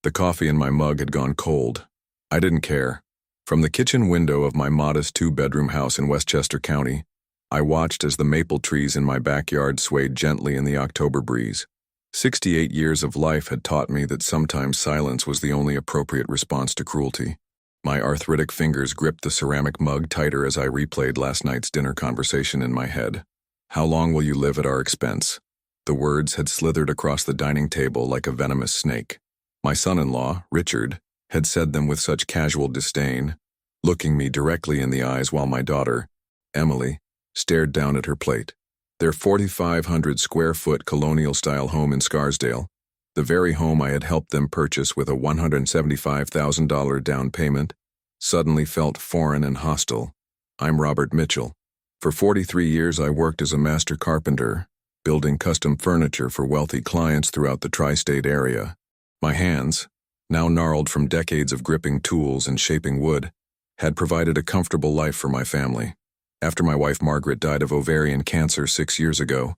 The coffee in my mug had gone cold. I didn't care. From the kitchen window of my modest two-bedroom house in Westchester County, I watched as the maple trees in my backyard swayed gently in the October breeze. 68 years of life had taught me that sometimes silence was the only appropriate response to cruelty. My arthritic fingers gripped the ceramic mug tighter as I replayed last night's dinner conversation in my head. "How long will you live at our expense?" The words had slithered across the dining table like a venomous snake. My son-in-law, Richard, had said them with such casual disdain, looking me directly in the eyes while my daughter, Emily, stared down at her plate. Their 4,500-square-foot colonial-style home in Scarsdale, the very home I had helped them purchase with a $175,000 down payment, suddenly felt foreign and hostile. I'm Robert Mitchell. For 43 years I worked as a master carpenter, building custom furniture for wealthy clients throughout the tri-state area. My hands, now gnarled from decades of gripping tools and shaping wood, had provided a comfortable life for my family. After my wife Margaret died of ovarian cancer 6 years ago,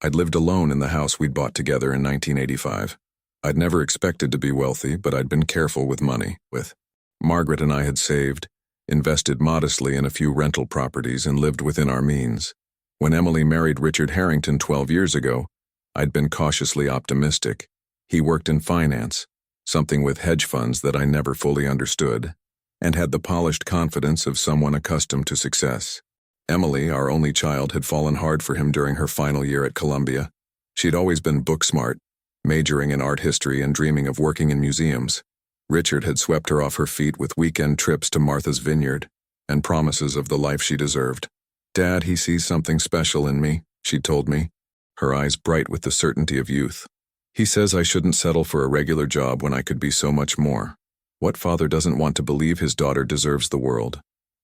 I'd lived alone in the house we'd bought together in 1985. I'd never expected to be wealthy, but I'd been careful with money. Margaret and I had saved, invested modestly in a few rental properties, and lived within our means. When Emily married Richard Harrington 12 years ago, I'd been cautiously optimistic. He worked in finance, something with hedge funds that I never fully understood, and had the polished confidence of someone accustomed to success. Emily, our only child, had fallen hard for him during her final year at Columbia. She'd always been book-smart, majoring in art history and dreaming of working in museums. Richard had swept her off her feet with weekend trips to Martha's Vineyard and promises of the life she deserved. "Dad, he sees something special in me," she told me, her eyes bright with the certainty of youth. "He says I shouldn't settle for a regular job when I could be so much more." What father doesn't want to believe his daughter deserves the world?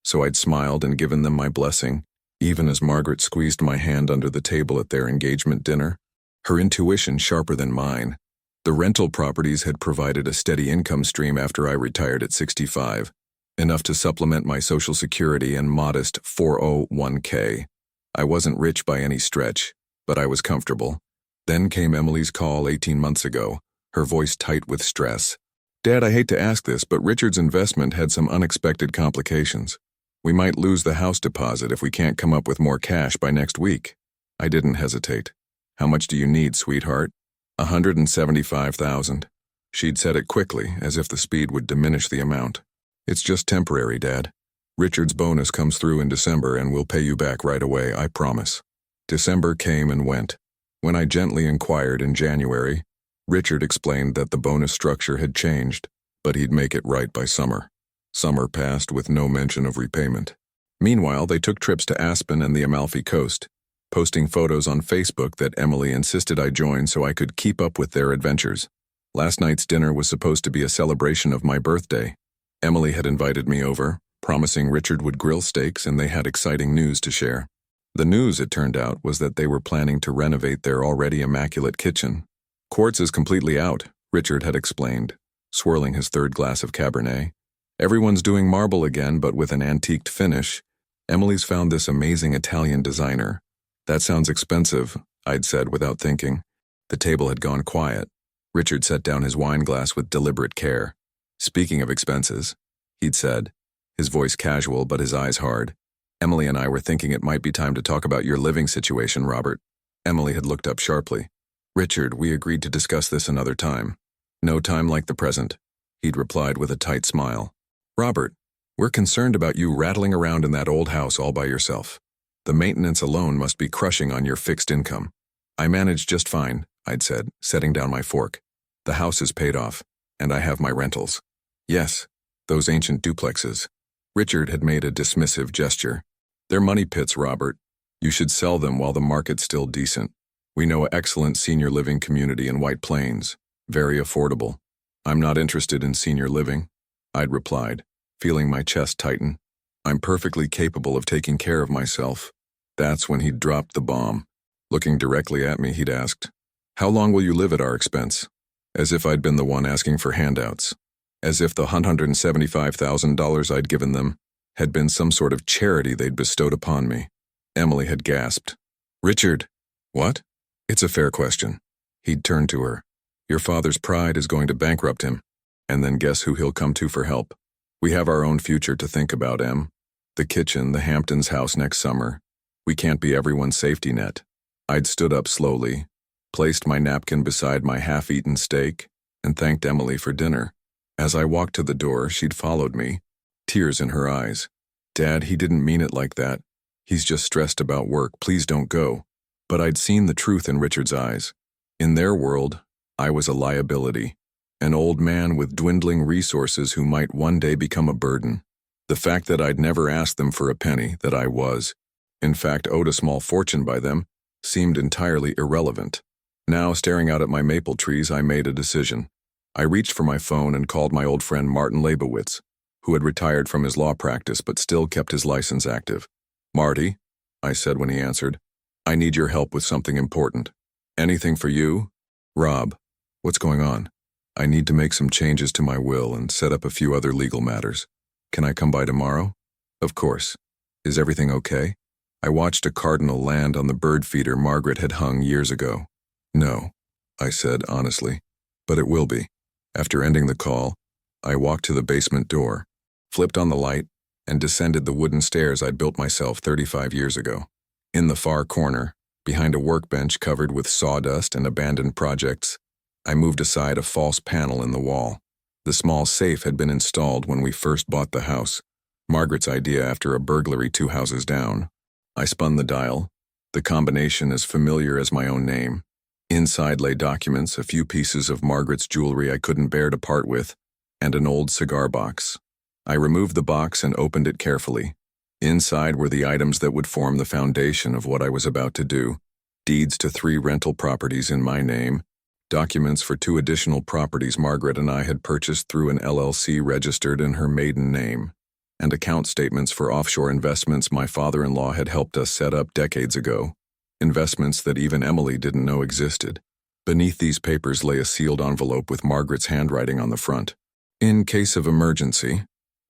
So I'd smiled and given them my blessing, even as Margaret squeezed my hand under the table at their engagement dinner, her intuition sharper than mine. The rental properties had provided a steady income stream after I retired at 65, enough to supplement my Social Security and modest 401k. I wasn't rich by any stretch, but I was comfortable. Then came Emily's call 18 months ago, her voice tight with stress. "Dad, I hate to ask this, but Richard's investment had some unexpected complications. We might lose the house deposit if we can't come up with more cash by next week." I didn't hesitate. "How much do you need, sweetheart?" "175,000. She'd said it quickly, as if the speed would diminish the amount. "It's just temporary, Dad. Richard's bonus comes through in December and we'll pay you back right away, I promise." December came and went. When I gently inquired in January, Richard explained that the bonus structure had changed, but he'd make it right by summer. Summer passed with no mention of repayment. Meanwhile, they took trips to Aspen and the Amalfi Coast, posting photos on Facebook that Emily insisted I join so I could keep up with their adventures. Last night's dinner was supposed to be a celebration of my birthday. Emily had invited me over, promising Richard would grill steaks, and they had exciting news to share. The news, it turned out, was that they were planning to renovate their already immaculate kitchen. "Quartz is completely out," Richard had explained, swirling his third glass of Cabernet. "Everyone's doing marble again, but with an antiqued finish. Emily's found this amazing Italian designer." "That sounds expensive," I'd said without thinking. The table had gone quiet. Richard set down his wine glass with deliberate care. "Speaking of expenses," he'd said, his voice casual but his eyes hard, "Emily and I were thinking it might be time to talk about your living situation, Robert." Emily had looked up sharply. "Richard, we agreed to discuss this another time." "No time like the present," he'd replied with a tight smile. "Robert, we're concerned about you rattling around in that old house all by yourself. The maintenance alone must be crushing on your fixed income." "I manage just fine," I'd said, setting down my fork. "The house is paid off, and I have my rentals." "Yes, those ancient duplexes." Richard had made a dismissive gesture. "They're money pits, Robert. You should sell them while the market's still decent. We know an excellent senior living community in White Plains, very affordable." "I'm not interested in senior living," I'd replied, feeling my chest tighten. "I'm perfectly capable of taking care of myself." That's when he'd dropped the bomb. Looking directly at me, he'd asked, "How long will you live at our expense?" As if I'd been the one asking for handouts. As if the $175,000 I'd given them had been some sort of charity they'd bestowed upon me. Emily had gasped. "Richard." "What?" "It's a fair question." He'd turned to her. "Your father's pride is going to bankrupt him." And then guess who he'll come to for help? We have our own future to think about, Em. The kitchen, the Hamptons house next summer. We can't be everyone's safety net. I'd stood up slowly, placed my napkin beside my half-eaten steak, and thanked Emily for dinner. As I walked to the door, she'd followed me, tears in her eyes. Dad, he didn't mean it like that. He's just stressed about work. Please don't go. But I'd seen the truth in Richard's eyes. In their world, I was a liability. An old man with dwindling resources who might one day become a burden. The fact that I'd never asked them for a penny, that I was, in fact, owed a small fortune by them, seemed entirely irrelevant. Now, staring out at my maple trees, I made a decision. I reached for my phone and called my old friend Martin Leibowitz, who had retired from his law practice but still kept his license active. "Marty," I said when he answered, "I need your help with something important." "Anything for you?" "Rob, what's going on?" "I need to make some changes to my will and set up a few other legal matters. Can I come by tomorrow?" "Of course. Is everything okay?" I watched a cardinal land on the bird feeder Margaret had hung years ago. "No," I said honestly, "but it will be." After ending the call, I walked to the basement door, flipped on the light, and descended the wooden stairs I'd built myself 35 years ago. In the far corner, behind a workbench covered with sawdust and abandoned projects, I moved aside a false panel in the wall. The small safe had been installed when we first bought the house, Margaret's idea after a burglary 2 houses down. I spun the dial, the combination as familiar as my own name. Inside lay documents, a few pieces of Margaret's jewelry I couldn't bear to part with, and an old cigar box. I removed the box and opened it carefully. Inside were the items that would form the foundation of what I was about to do: deeds to 3 rental properties in my name, documents for 2 additional properties Margaret and I had purchased through an LLC registered in her maiden name, and account statements for offshore investments my father-in-law had helped us set up decades ago, investments that even Emily didn't know existed. Beneath these papers lay a sealed envelope with Margaret's handwriting on the front. In case of emergency.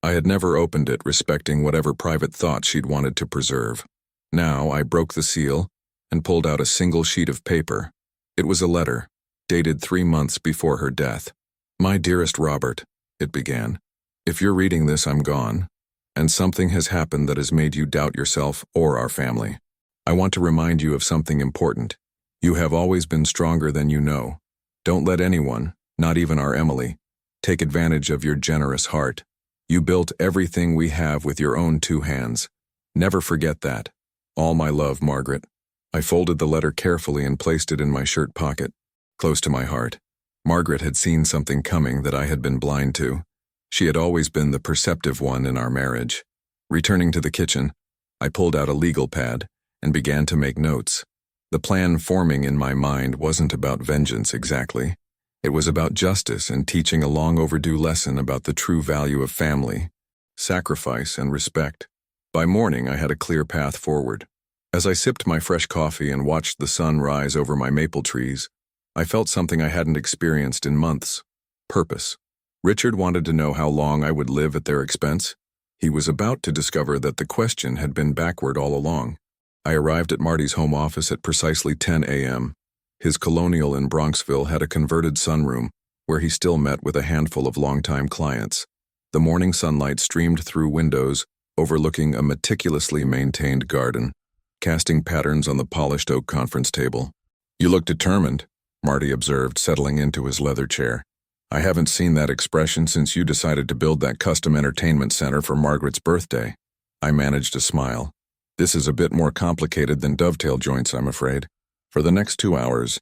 I had never opened it, respecting whatever private thoughts she'd wanted to preserve. Now I broke the seal and pulled out a single sheet of paper. It was a letter, dated 3 months before her death. "My dearest Robert," it began, "if you're reading this, I'm gone, and something has happened that has made you doubt yourself or our family. I want to remind you of something important. You have always been stronger than you know. Don't let anyone, not even our Emily, take advantage of your generous heart. You built everything we have with your own 2 hands. Never forget that. All my love, Margaret." I folded the letter carefully and placed it in my shirt pocket, close to my heart. Margaret had seen something coming that I had been blind to. She had always been the perceptive one in our marriage. Returning to the kitchen, I pulled out a legal pad and began to make notes. The plan forming in my mind wasn't about vengeance exactly. It was about justice and teaching a long-overdue lesson about the true value of family, sacrifice, and respect. By morning, I had a clear path forward. As I sipped my fresh coffee and watched the sun rise over my maple trees, I felt something I hadn't experienced in months: purpose. Richard wanted to know how long I would live at their expense. He was about to discover that the question had been backward all along. I arrived at Marty's home office at precisely 10 a.m. His colonial in Bronxville had a converted sunroom, where he still met with a handful of longtime clients. The morning sunlight streamed through windows, overlooking a meticulously maintained garden, casting patterns on the polished oak conference table. "You look determined," Marty observed, settling into his leather chair. "I haven't seen that expression since you decided to build that custom entertainment center for Margaret's birthday." I managed a smile. "This is a bit more complicated than dovetail joints, I'm afraid." For the next 2 hours,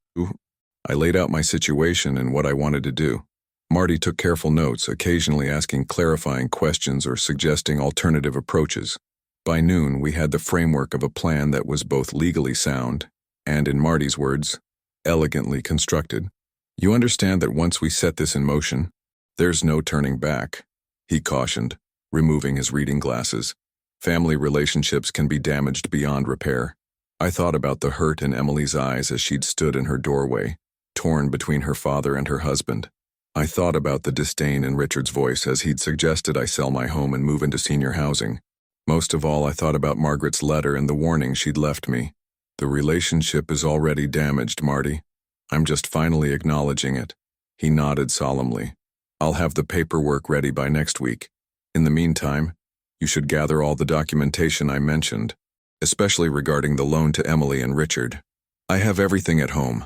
I laid out my situation and what I wanted to do. Marty took careful notes, occasionally asking clarifying questions or suggesting alternative approaches. By noon, we had the framework of a plan that was both legally sound and, in Marty's words, elegantly constructed. "You understand that once we set this in motion, there's no turning back," he cautioned, removing his reading glasses. "Family relationships can be damaged beyond repair." I thought about the hurt in Emily's eyes as she'd stood in her doorway, torn between her father and her husband. I thought about the disdain in Richard's voice as he'd suggested I sell my home and move into senior housing. Most of all, I thought about Margaret's letter and the warning she'd left me. "The relationship is already damaged, Marty. I'm just finally acknowledging it." He nodded solemnly. I'll have the paperwork ready by next week. In the meantime, you should gather all the documentation I mentioned, especially regarding the loan to Emily and Richard. I have everything at home.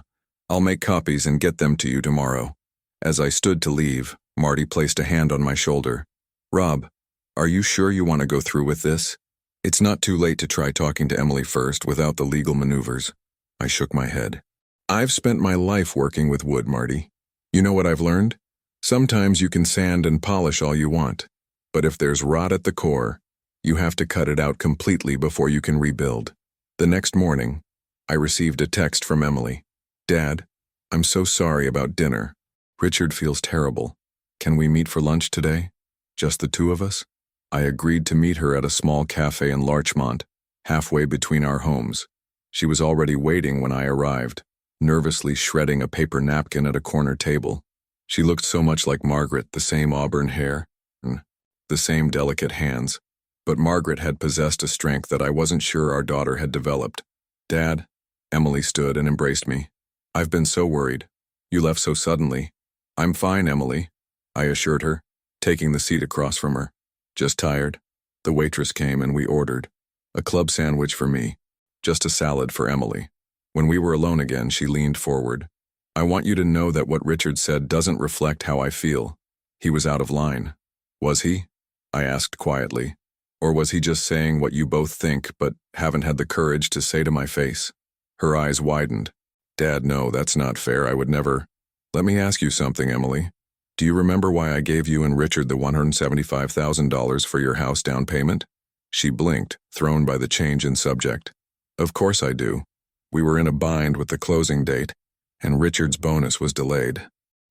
I'll make copies and get them to you tomorrow." As I stood to leave, Marty placed a hand on my shoulder. "Rob, are you sure you want to go through with this? It's not too late to try talking to Emily first without the legal maneuvers." I shook my head. "I've spent my life working with wood, Marty. You know what I've learned? Sometimes you can sand and polish all you want, but if there's rot at the core, you have to cut it out completely before you can rebuild." The next morning, I received a text from Emily. "Dad, I'm so sorry about dinner. Richard feels terrible. Can we meet for lunch today? Just the two of us?" I agreed to meet her at a small cafe in Larchmont, halfway between our homes. She was already waiting when I arrived, nervously shredding a paper napkin at a corner table. She looked so much like Margaret, the same auburn hair, and the same delicate hands. But Margaret had possessed a strength that I wasn't sure our daughter had developed. "Dad," Emily stood and embraced me. "I've been so worried. You left so suddenly." "I'm fine, Emily," I assured her, taking the seat across from her. "Just tired." The waitress came and we ordered. A club sandwich for me, just a salad for Emily. When we were alone again, she leaned forward. "I want you to know that what Richard said doesn't reflect how I feel. He was out of line." "Was he?" I asked quietly. "Or was he just saying what you both think but haven't had the courage to say to my face?" Her eyes widened. "Dad, no, that's not fair. I would never—" "Let me ask you something, Emily. Do you remember why I gave you and Richard the $175,000 for your house down payment?" She blinked, thrown by the change in subject. "Of course I do. We were in a bind with the closing date, and Richard's bonus was delayed.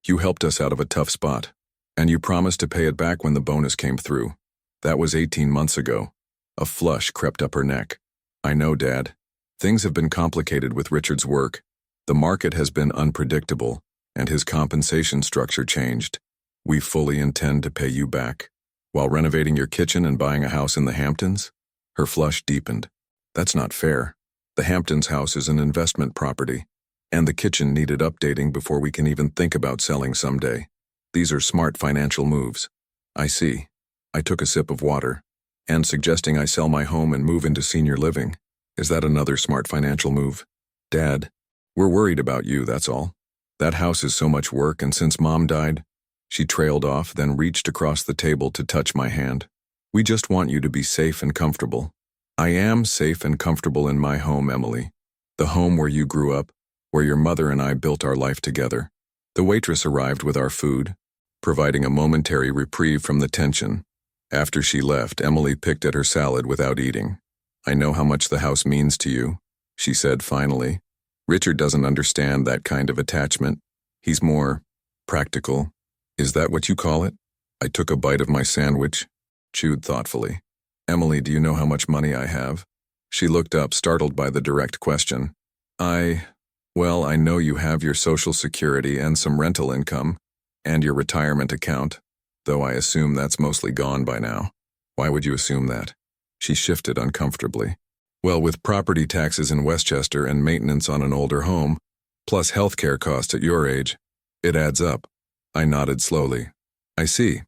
You helped us out of a tough spot, and you promised to pay it back when the bonus came through. That was 18 months ago." A flush crept up her neck. "I know, Dad. Things have been complicated with Richard's work. The market has been unpredictable, and his compensation structure changed. We fully intend to pay you back. While renovating your kitchen and buying a house in the Hamptons?" Her flush deepened. "That's not fair. The Hamptons house is an investment property, and the kitchen needed updating before we can even think about selling someday. These are smart financial moves." "I see." I took a sip of water. "And suggesting I sell my home and move into senior living. Is that another smart financial move?" "Dad, we're worried about you, that's all. That house is so much work, and since Mom died—" She trailed off, then reached across the table to touch my hand. "We just want you to be safe and comfortable." "I am safe and comfortable in my home, Emily. The home where you grew up, where your mother and I built our life together." The waitress arrived with our food, providing a momentary reprieve from the tension. After she left, Emily picked at her salad without eating. "I know how much the house means to you," she said finally. "Richard doesn't understand that kind of attachment. He's more practical. Is that what you call it?" I took a bite of my sandwich, chewed thoughtfully. "Emily, do you know how much money I have?" She looked up, startled by the direct question. Well, I know you have your Social Security and some rental income, and your retirement account, though I assume that's mostly gone by now." "Why would you assume that?" She shifted uncomfortably. "Well, with property taxes in Westchester and maintenance on an older home, plus healthcare costs at your age, it adds up." I nodded slowly. "I see.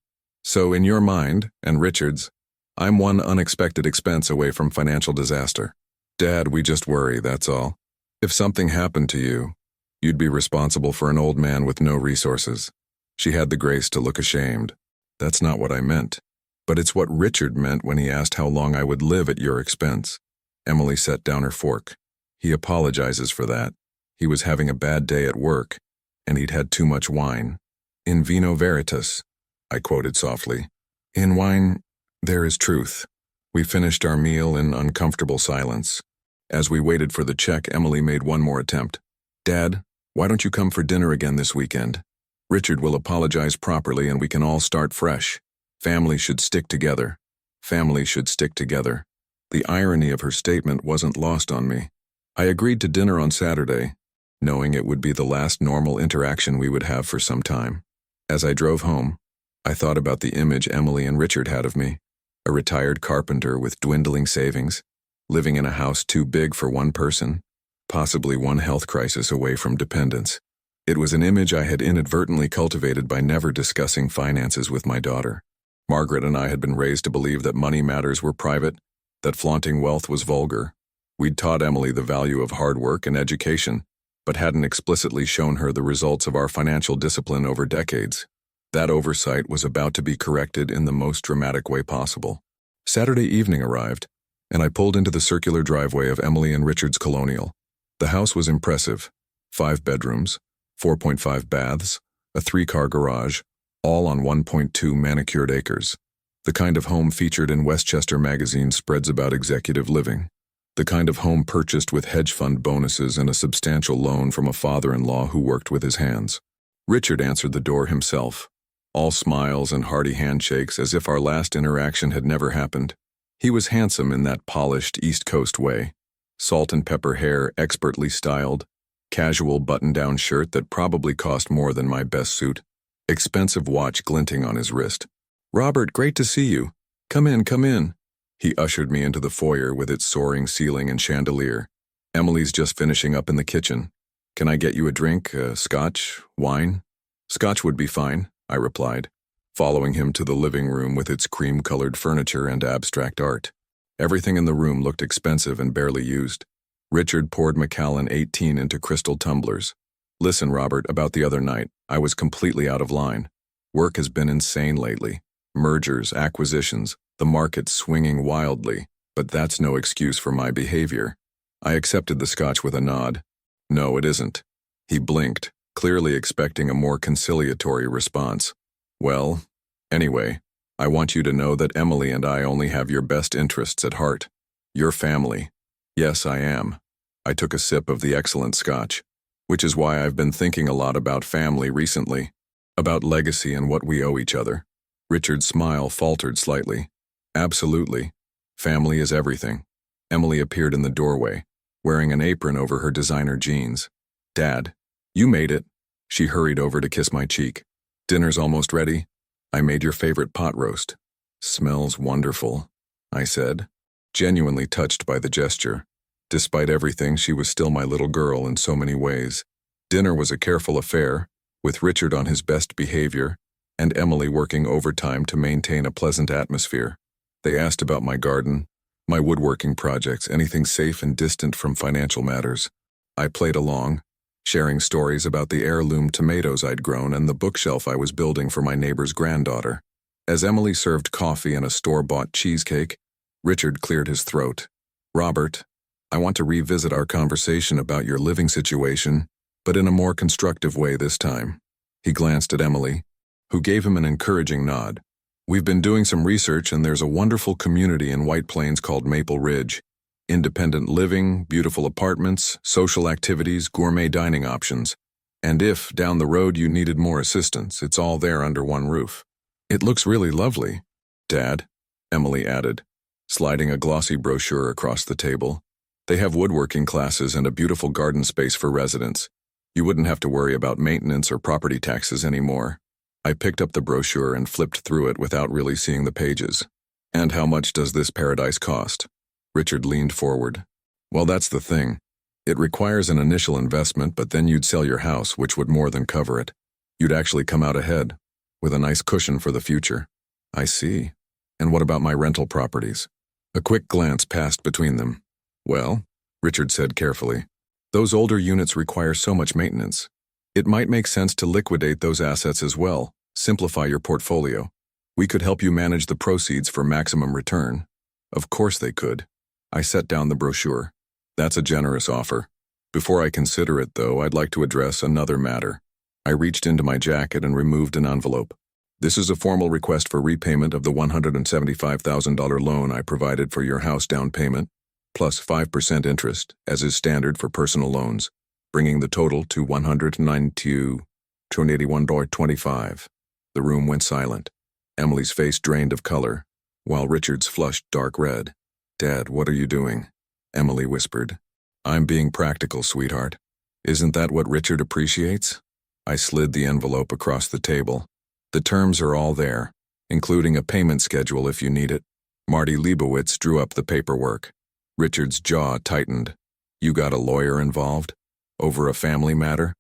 So in your mind, and Richard's, I'm one unexpected expense away from financial disaster. Dad, we just worry, that's all. If something happened to you, you'd be responsible for an old man with no resources." She had the grace to look ashamed. "That's not what I meant. But it's what Richard meant when he asked how long I would live at your expense." Emily set down her fork. "He apologizes for that. He was having a bad day at work, and he'd had too much wine. In vino veritas," I quoted softly. "In wine, there is truth." We finished our meal in uncomfortable silence. As we waited for the check, Emily made one more attempt. "Dad, why don't you come for dinner again this weekend? Richard will apologize properly and we can all start fresh. Family should stick together. Family should stick together." The irony of her statement wasn't lost on me. I agreed to dinner on Saturday, knowing it would be the last normal interaction we would have for some time. As I drove home, I thought about the image Emily and Richard had of me, a retired carpenter with dwindling savings, living in a house too big for one person, possibly one health crisis away from dependence. It was an image I had inadvertently cultivated by never discussing finances with my daughter. Margaret and I had been raised to believe that money matters were private, that flaunting wealth was vulgar. We'd taught Emily the value of hard work and education, but hadn't explicitly shown her the results of our financial discipline over decades. That oversight was about to be corrected in the most dramatic way possible. Saturday evening arrived, and I pulled into the circular driveway of Emily and Richard's Colonial. The house was impressive. 5 bedrooms, 4.5 baths, a 3-car garage, all on 1.2 manicured acres. The kind of home featured in Westchester Magazine spreads about executive living. The kind of home purchased with hedge fund bonuses and a substantial loan from a father-in-law who worked with his hands. Richard answered the door himself, all smiles and hearty handshakes as if our last interaction had never happened. He was handsome in that polished East Coast way. Salt and pepper hair expertly styled, casual button-down shirt that probably cost more than my best suit, expensive watch glinting on his wrist. "Robert, great to see you. Come in, come in." He ushered me into the foyer with its soaring ceiling and chandelier. "Emily's just finishing up in the kitchen. Can I get you a drink, scotch, wine?" "Scotch would be fine," I replied, following him to the living room with its cream-colored furniture and abstract art. Everything in the room looked expensive and barely used. Richard poured Macallan 18 into crystal tumblers. "Listen, Robert, about the other night, I was completely out of line. Work has been insane lately. Mergers, acquisitions, the market swinging wildly, but that's no excuse for my behavior." I accepted the scotch with a nod. "No, it isn't." He blinked, clearly expecting a more conciliatory response. "Well, anyway, I want you to know that Emily and I only have your best interests at heart. Your family." "Yes, I am." I took a sip of the excellent scotch. "Which is why I've been thinking a lot about family recently, about legacy and what we owe each other." Richard's smile faltered slightly. "Absolutely. Family is everything." Emily appeared in the doorway, wearing an apron over her designer jeans. "Dad, you made it." She hurried over to kiss my cheek. "Dinner's almost ready. I made your favorite pot roast." "Smells wonderful," I said, genuinely touched by the gesture. Despite everything, she was still my little girl in so many ways. Dinner was a careful affair, with Richard on his best behavior, and Emily working overtime to maintain a pleasant atmosphere. They asked about my garden, my woodworking projects, anything safe and distant from financial matters. I played along, sharing stories about the heirloom tomatoes I'd grown and the bookshelf I was building for my neighbor's granddaughter. As Emily served coffee and a store-bought cheesecake, Richard cleared his throat. "Robert, I want to revisit our conversation about your living situation, but in a more constructive way this time." He glanced at Emily, who gave him an encouraging nod. "We've been doing some research and there's a wonderful community in White Plains called Maple Ridge. Independent living, beautiful apartments, social activities, gourmet dining options. And if, down the road, you needed more assistance, it's all there under one roof." "It looks really lovely, Dad," Emily added, sliding a glossy brochure across the table. "They have woodworking classes and a beautiful garden space for residents. You wouldn't have to worry about maintenance or property taxes anymore." I picked up the brochure and flipped through it without really seeing the pages. "And how much does this paradise cost?" Richard leaned forward. "Well, that's the thing. It requires an initial investment, but then you'd sell your house, which would more than cover it. You'd actually come out ahead, with a nice cushion for the future." "I see. And what about my rental properties?" A quick glance passed between them. "Well," Richard said carefully, "those older units require so much maintenance. It might make sense to liquidate those assets as well, simplify your portfolio. We could help you manage the proceeds for maximum return." Of course they could. I set down the brochure. "That's a generous offer. Before I consider it, though, I'd like to address another matter." I reached into my jacket and removed an envelope. "This is a formal request for repayment of the $175,000 loan I provided for your house down payment, plus 5% interest, as is standard for personal loans, bringing the total to $192,281.25. The room went silent. Emily's face drained of color, while Richard's flushed dark red. "Dad, what are you doing?" Emily whispered. "I'm being practical, sweetheart. Isn't that what Richard appreciates?" I slid the envelope across the table. "The terms are all there, including a payment schedule if you need it." Marty Leibowitz drew up the paperwork. Richard's jaw tightened. "You got a lawyer involved? Over a family matter?"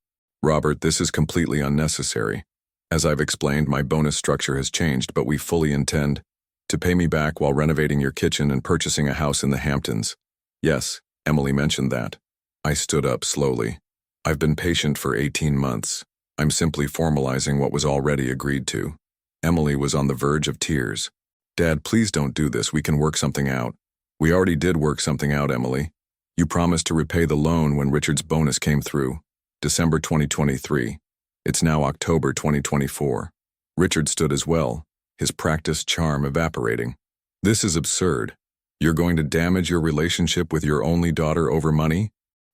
Robert, this is completely unnecessary. As I've explained, my bonus structure has changed, but we fully intend to pay me back while renovating your kitchen and purchasing a house in the Hamptons. Yes, Emily mentioned that. I stood up slowly. I've been patient for 18 months. I'm simply formalizing what was already agreed to. Emily was on the verge of tears. Dad, please don't do this. We can work something out. We already did work something out, Emily. You promised to repay the loan when Richard's bonus came through. December 2023. It's now October 2024. Richard stood as well, his practiced charm evaporating. This is absurd. You're going to damage your relationship with your only daughter over money?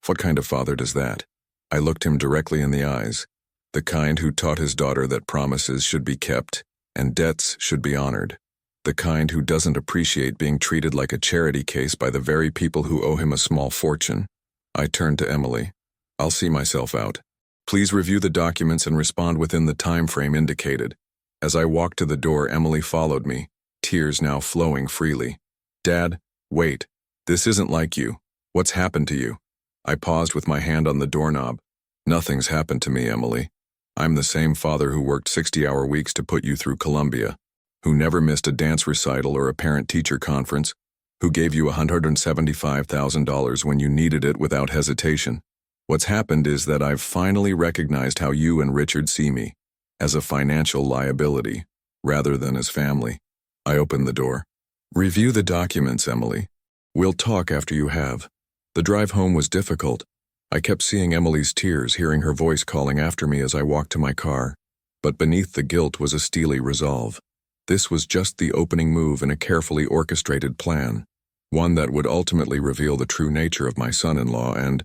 What kind of father does that? I looked him directly in the eyes. The kind who taught his daughter that promises should be kept and debts should be honored. The kind who doesn't appreciate being treated like a charity case by the very people who owe him a small fortune. I turned to Emily. I'll see myself out. Please review the documents and respond within the time frame indicated. As I walked to the door, Emily followed me, tears now flowing freely. Dad, wait. This isn't like you. What's happened to you? I paused with my hand on the doorknob. Nothing's happened to me, Emily. I'm the same father who worked 60-hour weeks to put you through Columbia, who never missed a dance recital or a parent-teacher conference, who gave you $175,000 when you needed it without hesitation. What's happened is that I've finally recognized how you and Richard see me, as a financial liability, rather than as family. I opened the door. Review the documents, Emily. We'll talk after you have. The drive home was difficult. I kept seeing Emily's tears, hearing her voice calling after me as I walked to my car. But beneath the guilt was a steely resolve. This was just the opening move in a carefully orchestrated plan, one that would ultimately reveal the true nature of my son-in-law and,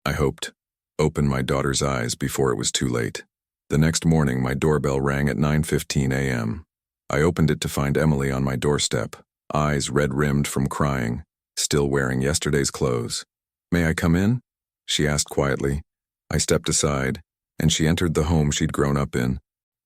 I hoped, open my daughter's eyes before it was too late. The next morning, my doorbell rang at 9:15 a.m. I opened it to find Emily on my doorstep, eyes red-rimmed from crying, still wearing yesterday's clothes. May I come in? She asked quietly. I stepped aside, and she entered the home she'd grown up in,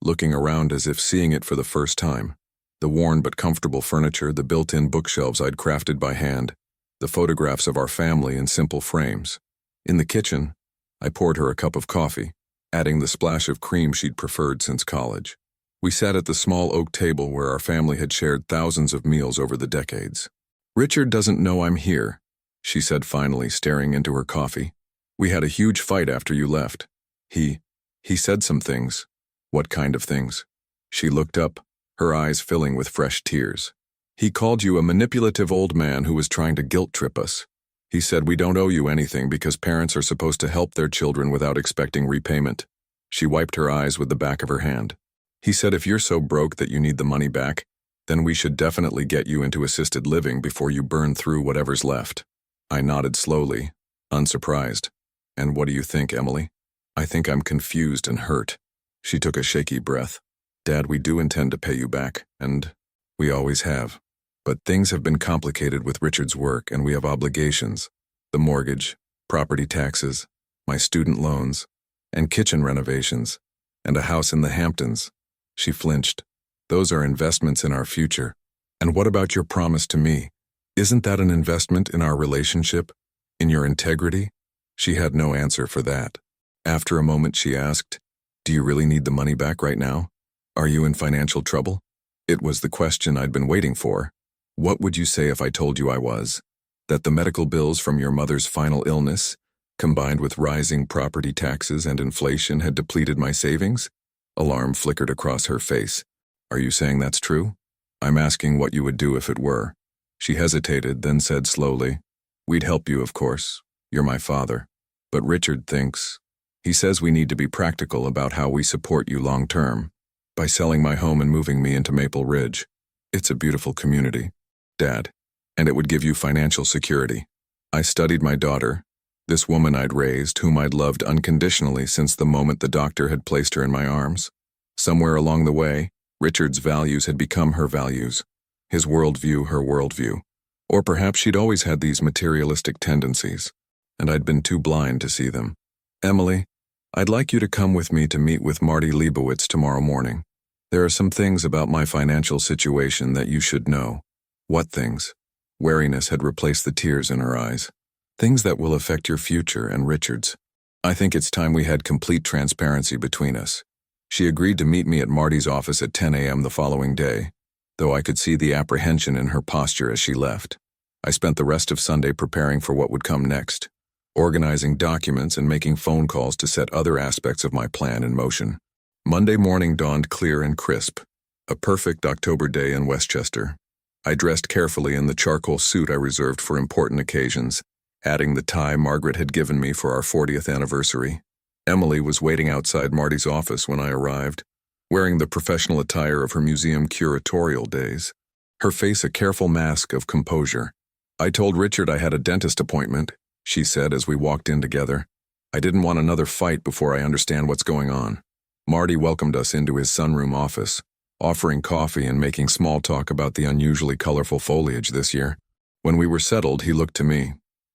looking around as if seeing it for the first time. The worn but comfortable furniture, the built-in bookshelves I'd crafted by hand, the photographs of our family in simple frames. In the kitchen, I poured her a cup of coffee, adding the splash of cream she'd preferred since college. We sat at the small oak table where our family had shared thousands of meals over the decades. Richard doesn't know I'm here, she said finally, staring into her coffee. We had a huge fight after you left. He said some things. What kind of things? She looked up, her eyes filling with fresh tears. He called you a manipulative old man who was trying to guilt-trip us. He said we don't owe you anything because parents are supposed to help their children without expecting repayment. She wiped her eyes with the back of her hand. He said if you're so broke that you need the money back, then we should definitely get you into assisted living before you burn through whatever's left. I nodded slowly, unsurprised. And what do you think, Emily? I think I'm confused and hurt. She took a shaky breath. Dad, we do intend to pay you back, and we always have. But things have been complicated with Richard's work, and we have obligations. The mortgage, property taxes, my student loans, and kitchen renovations, and a house in the Hamptons. She flinched. Those are investments in our future. And what about your promise to me? Isn't that an investment in our relationship? In your integrity? She had no answer for that. After a moment, she asked, do you really need the money back right now? Are you in financial trouble? It was the question I'd been waiting for. What would you say if I told you I was? That the medical bills from your mother's final illness, combined with rising property taxes and inflation, had depleted my savings? Alarm flickered across her face. Are you saying that's true? I'm asking what you would do if it were. She hesitated, then said slowly, we'd help you, of course. You're my father. But Richard thinks. He says we need to be practical about how we support you long term. By selling my home and moving me into Maple Ridge. It's a beautiful community, Dad, and it would give you financial security. I studied my daughter, this woman I'd raised, whom I'd loved unconditionally since the moment the doctor had placed her in my arms. Somewhere along the way, Richard's values had become her values, his worldview her worldview. Or perhaps she'd always had these materialistic tendencies, and I'd been too blind to see them. Emily, I'd like you to come with me to meet with Marty Leibowitz tomorrow morning. There are some things about my financial situation that you should know. What things? Wariness had replaced the tears in her eyes. Things that will affect your future and Richard's. I think it's time we had complete transparency between us. She agreed to meet me at Marty's office at 10 a.m. the following day, though I could see the apprehension in her posture as she left. I spent the rest of Sunday preparing for what would come next, organizing documents and making phone calls to set other aspects of my plan in motion. Monday morning dawned clear and crisp, a perfect October day in Westchester. I dressed carefully in the charcoal suit I reserved for important occasions, adding the tie Margaret had given me for our 40th anniversary. Emily was waiting outside Marty's office when I arrived, wearing the professional attire of her museum curatorial days, her face a careful mask of composure. I told Richard I had a dentist appointment, she said as we walked in together. I didn't want another fight before I understand what's going on. Marty welcomed us into his sunroom office, offering coffee and making small talk about the unusually colorful foliage this year. When we were settled, he looked to me.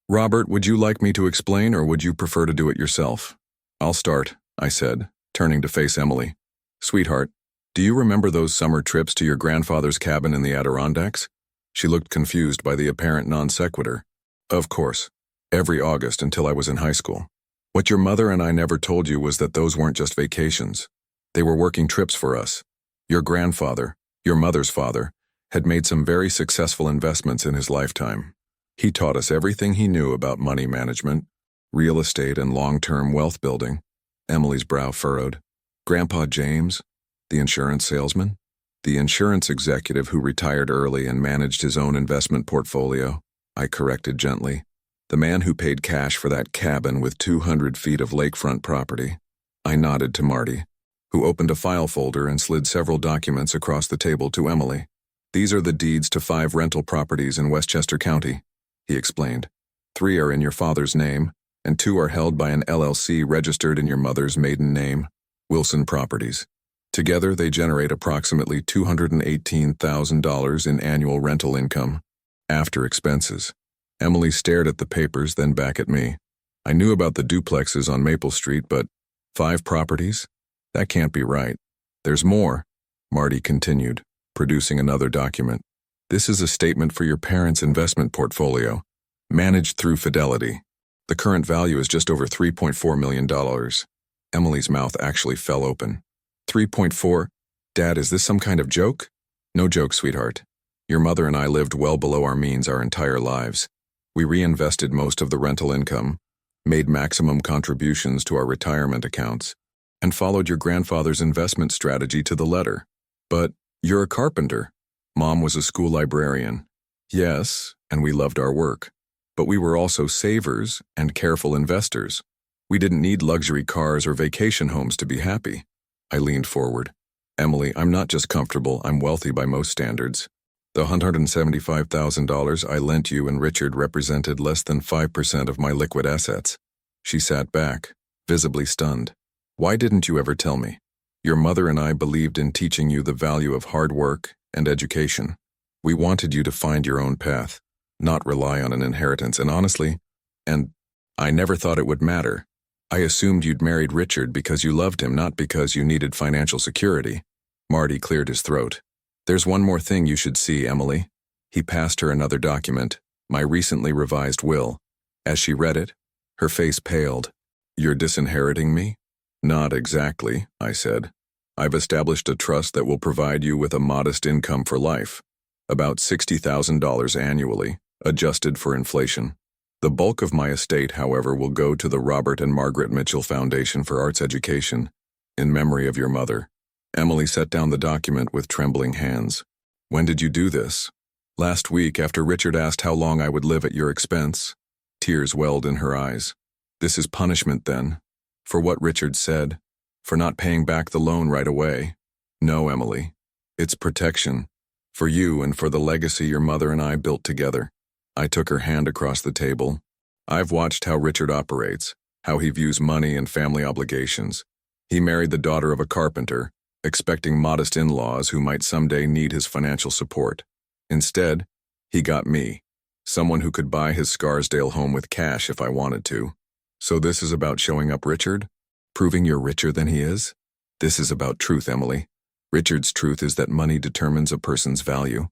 Robert, would you like me to explain or would you prefer to do it yourself? I'll start, I said, turning to face Emily. Sweetheart, do you remember those summer trips to your grandfather's cabin in the Adirondacks? She looked confused by the apparent non sequitur. Of course. Every August until I was in high school. What your mother and I never told you was that those weren't just vacations. They were working trips for us. Your grandfather, your mother's father, had made some very successful investments in his lifetime. He taught us everything he knew about money management, real estate, and long-term wealth building. Emily's brow furrowed. Grandpa James, the insurance salesman, the insurance executive who retired early and managed his own investment portfolio, I corrected gently. The man who paid cash for that cabin with 200 feet of lakefront property. I nodded to Marty, who opened a file folder and slid several documents across the table to Emily. These are the deeds to 5 rental properties in Westchester County, he explained. 3 are in your father's name, and 2 are held by an LLC registered in your mother's maiden name, Wilson Properties. Together, they generate approximately $218,000 in annual rental income, after expenses. Emily stared at the papers, then back at me. I knew about the duplexes on Maple Street, but 5 properties? That can't be right. There's more, Marty continued, producing another document. This is a statement for your parents' investment portfolio, managed through Fidelity. The current value is just over $3.4 million. Emily's mouth actually fell open. 3.4? Dad, is this some kind of joke? No joke, sweetheart. Your mother and I lived well below our means our entire lives. We reinvested most of the rental income, made maximum contributions to our retirement accounts, and followed your grandfather's investment strategy to the letter. But you're a carpenter. Mom was a school librarian. Yes, and we loved our work. But we were also savers and careful investors. We didn't need luxury cars or vacation homes to be happy. I leaned forward. Emily, I'm not just comfortable, I'm wealthy by most standards. The $175,000 I lent you and Richard represented less than 5% of my liquid assets. She sat back, visibly stunned. Why didn't you ever tell me? Your mother and I believed in teaching you the value of hard work and education. We wanted you to find your own path, not rely on an inheritance, and honestly, I never thought it would matter. I assumed you'd married Richard because you loved him, not because you needed financial security. Marty cleared his throat. There's one more thing you should see, Emily. He passed her another document, my recently revised will. As she read it, her face paled. You're disinheriting me? Not exactly, I said. I've established a trust that will provide you with a modest income for life, about $60,000 annually, adjusted for inflation. The bulk of my estate, however, will go to the Robert and Margaret Mitchell Foundation for Arts Education, in memory of your mother. Emily set down the document with trembling hands. When did you do this? Last week, after Richard asked how long I would live at your expense. Tears welled in her eyes. This is punishment, then? For what Richard said? For not paying back the loan right away? No, Emily. It's protection. For you and for the legacy your mother and I built together. I took her hand across the table. I've watched how Richard operates, how he views money and family obligations. He married the daughter of a carpenter, expecting modest in-laws who might someday need his financial support. Instead, he got me, someone who could buy his Scarsdale home with cash if I wanted to. So this is about showing up Richard? Proving you're richer than he is? This is about truth, Emily. Richard's truth is that money determines a person's value.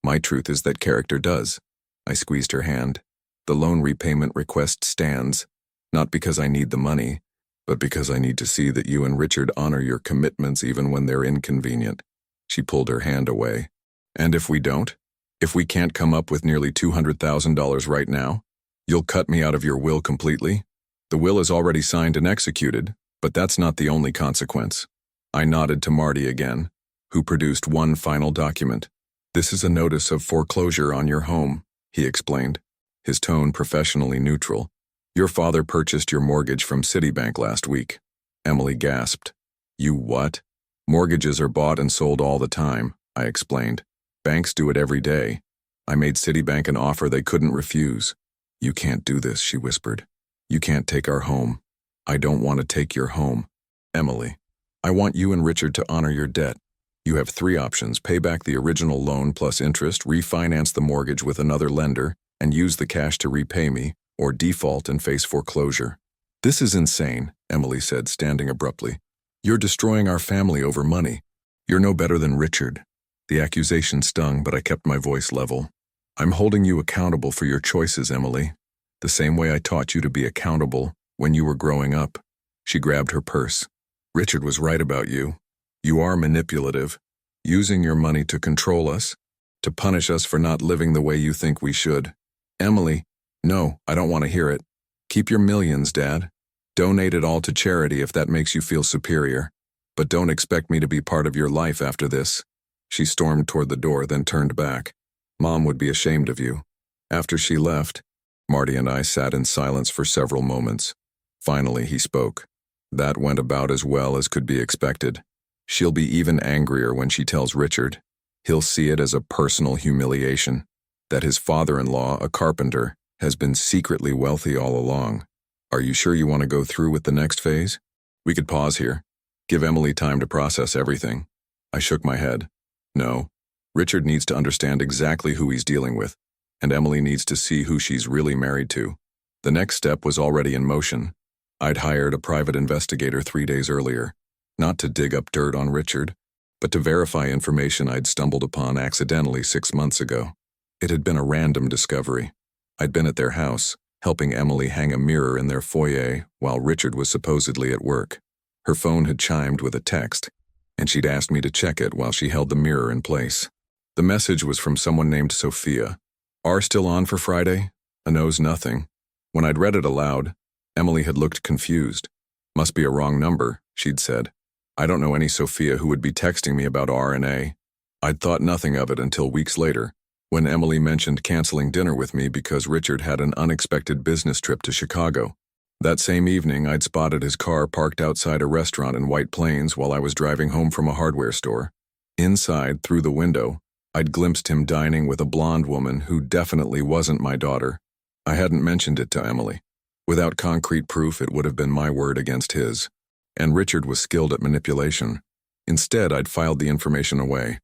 My truth is that character does. I squeezed her hand. The loan repayment request stands. Not because I need the money, but because I need to see that you and Richard honor your commitments even when they're inconvenient. She pulled her hand away. And if we don't? If we can't come up with nearly $200,000 right now? You'll cut me out of your will completely? The will is already signed and executed, but that's not the only consequence. I nodded to Marty again, who produced one final document. This is a notice of foreclosure on your home, he explained, his tone professionally neutral. Your father purchased your mortgage from Citibank last week. Emily gasped. You what? Mortgages are bought and sold all the time, I explained. Banks do it every day. I made Citibank an offer they couldn't refuse. You can't do this, she whispered. You can't take our home. I don't want to take your home. Emily, I want you and Richard to honor your debt. You have 3 options: pay back the original loan plus interest, refinance the mortgage with another lender, and use the cash to repay me, or default and face foreclosure. This is insane, Emily said, standing abruptly. You're destroying our family over money. You're no better than Richard. The accusation stung, but I kept my voice level. I'm holding you accountable for your choices, Emily, the same way I taught you to be accountable when you were growing up. She grabbed her purse. Richard was right about you. You are manipulative, using your money to control us, to punish us for not living the way you think we should. Emily, no, I don't want to hear it. Keep your millions, Dad. Donate it all to charity if that makes you feel superior. But don't expect me to be part of your life after this. She stormed toward the door, then turned back. Mom would be ashamed of you. After she left, Marty and I sat in silence for several moments. Finally, he spoke. That went about as well as could be expected. She'll be even angrier when she tells Richard. He'll see it as a personal humiliation, that his father-in-law, a carpenter, has been secretly wealthy all along. Are you sure you want to go through with the next phase? We could pause here. Give Emily time to process everything. I shook my head. No. Richard needs to understand exactly who he's dealing with, and Emily needs to see who she's really married to. The next step was already in motion. I'd hired a private investigator 3 days earlier, not to dig up dirt on Richard, but to verify information I'd stumbled upon accidentally 6 months ago. It had been a random discovery. I'd been at their house, helping Emily hang a mirror in their foyer while Richard was supposedly at work. Her phone had chimed with a text, and she'd asked me to check it while she held the mirror in place. The message was from someone named Sophia. Are still on for Friday? A knows nothing. When I'd read it aloud, Emily had looked confused. Must be a wrong number, she'd said. I don't know any Sophia who would be texting me about R&A. I'd thought nothing of it until weeks later, when Emily mentioned canceling dinner with me because Richard had an unexpected business trip to Chicago. That same evening, I'd spotted his car parked outside a restaurant in White Plains while I was driving home from a hardware store. Inside, through the window, I'd glimpsed him dining with a blonde woman who definitely wasn't my daughter. I hadn't mentioned it to Emily. Without concrete proof, it would have been my word against his. And Richard was skilled at manipulation. Instead, I'd filed the information away,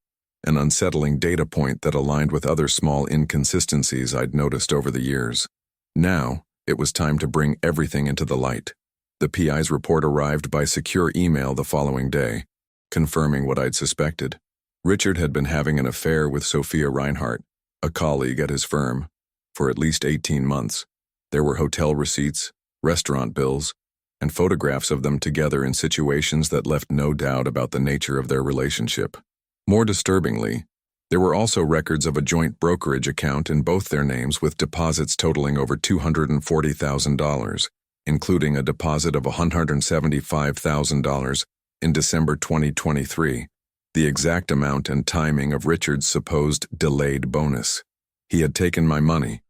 an unsettling data point that aligned with other small inconsistencies I'd noticed over the years. Now, it was time to bring everything into the light. The PI's report arrived by secure email the following day, confirming what I'd suspected. Richard had been having an affair with Sophia Reinhardt, a colleague at his firm, for at least 18 months. There were hotel receipts, restaurant bills, and photographs of them together in situations that left no doubt about the nature of their relationship. More disturbingly, there were also records of a joint brokerage account in both their names with deposits totaling over $240,000, including a deposit of $175,000 in December 2023, the exact amount and timing of Richard's supposed delayed bonus. He had taken my money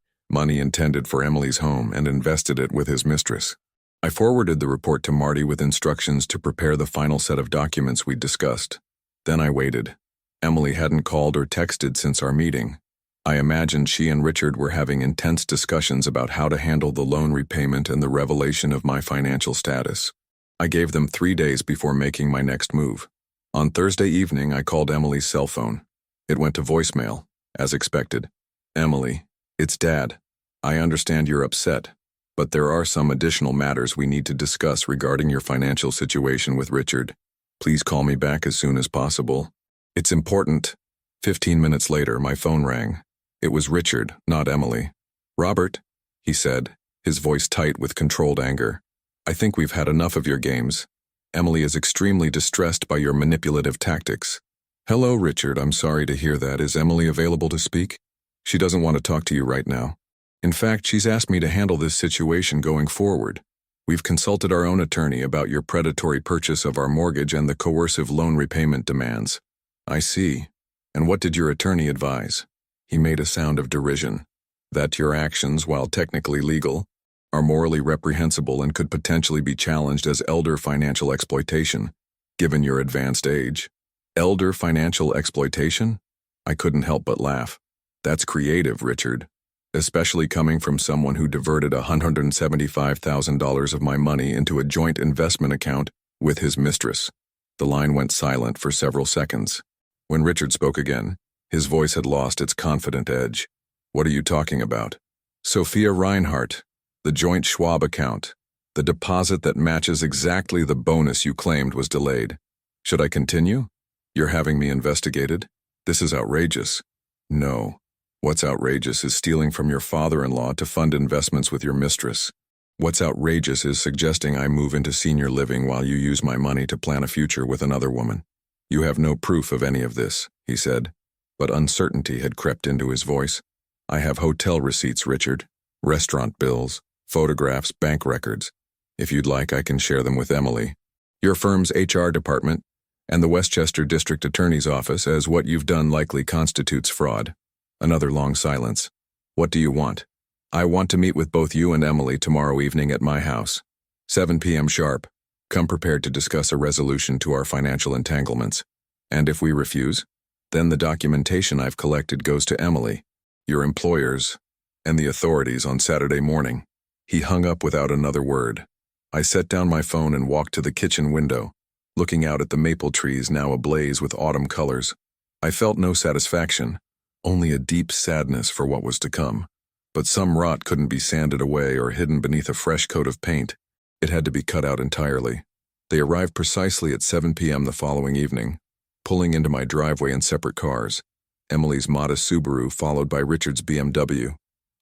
intended for Emily's home, and invested it with his mistress. I forwarded the report to Marty with instructions to prepare the final set of documents we'd discussed. Then I waited. Emily hadn't called or texted since our meeting. I imagined she and Richard were having intense discussions about how to handle the loan repayment and the revelation of my financial status. I gave them 3 days before making my next move. On Thursday evening, I called Emily's cell phone. It went to voicemail, as expected. Emily, it's Dad. I understand you're upset, but there are some additional matters we need to discuss regarding your financial situation with Richard. Please call me back as soon as possible. It's important. 15 minutes later, my phone rang. It was Richard, not Emily. Robert, he said, his voice tight with controlled anger. "I think we've had enough of your games. Emily is extremely distressed by your manipulative tactics." "Hello, Richard, I'm sorry to hear that. Is Emily available to speak?" "She doesn't want to talk to you right now. In fact, she's asked me to handle this situation going forward. We've consulted our own attorney about your predatory purchase of our mortgage and the coercive loan repayment demands." "I see. And what did your attorney advise?" He made a sound of derision. "That your actions, while technically legal, are morally reprehensible and could potentially be challenged as elder financial exploitation, given your advanced age." "Elder financial exploitation?" I couldn't help but laugh. "That's creative, Richard. Especially coming from someone who diverted $175,000 of my money into a joint investment account with his mistress." The line went silent for several seconds. When Richard spoke again, his voice had lost its confident edge. "What are you talking about?" "Sophia Reinhardt, the joint Schwab account, the deposit that matches exactly the bonus you claimed was delayed. Should I continue? You're having me investigated? This is outrageous." "No. What's outrageous is stealing from your father-in-law to fund investments with your mistress. What's outrageous is suggesting I move into senior living while you use my money to plan a future with another woman. You have no proof of any of this," he said, but uncertainty had crept into his voice. "I have hotel receipts, Richard, restaurant bills, photographs, bank records. If you'd like, I can share them with Emily, your firm's HR department, and the Westchester District Attorney's Office, as what you've done likely constitutes fraud." Another long silence. "What do you want?" "I want to meet with both you and Emily tomorrow evening at my house. 7 p.m. sharp. Come prepared to discuss a resolution to our financial entanglements. And if we refuse, then the documentation I've collected goes to Emily, your employers, and the authorities on Saturday morning." He hung up without another word. I set down my phone and walked to the kitchen window, looking out at the maple trees now ablaze with autumn colors. I felt no satisfaction, only a deep sadness for what was to come. But some rot couldn't be sanded away or hidden beneath a fresh coat of paint. It had to be cut out entirely. They arrived precisely at 7 p.m. the following evening, pulling into my driveway in separate cars, Emily's modest Subaru followed by Richard's BMW.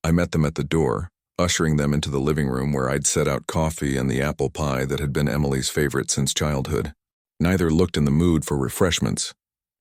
I met them at the door, ushering them into the living room where I'd set out coffee and the apple pie that had been Emily's favorite since childhood. Neither looked in the mood for refreshments.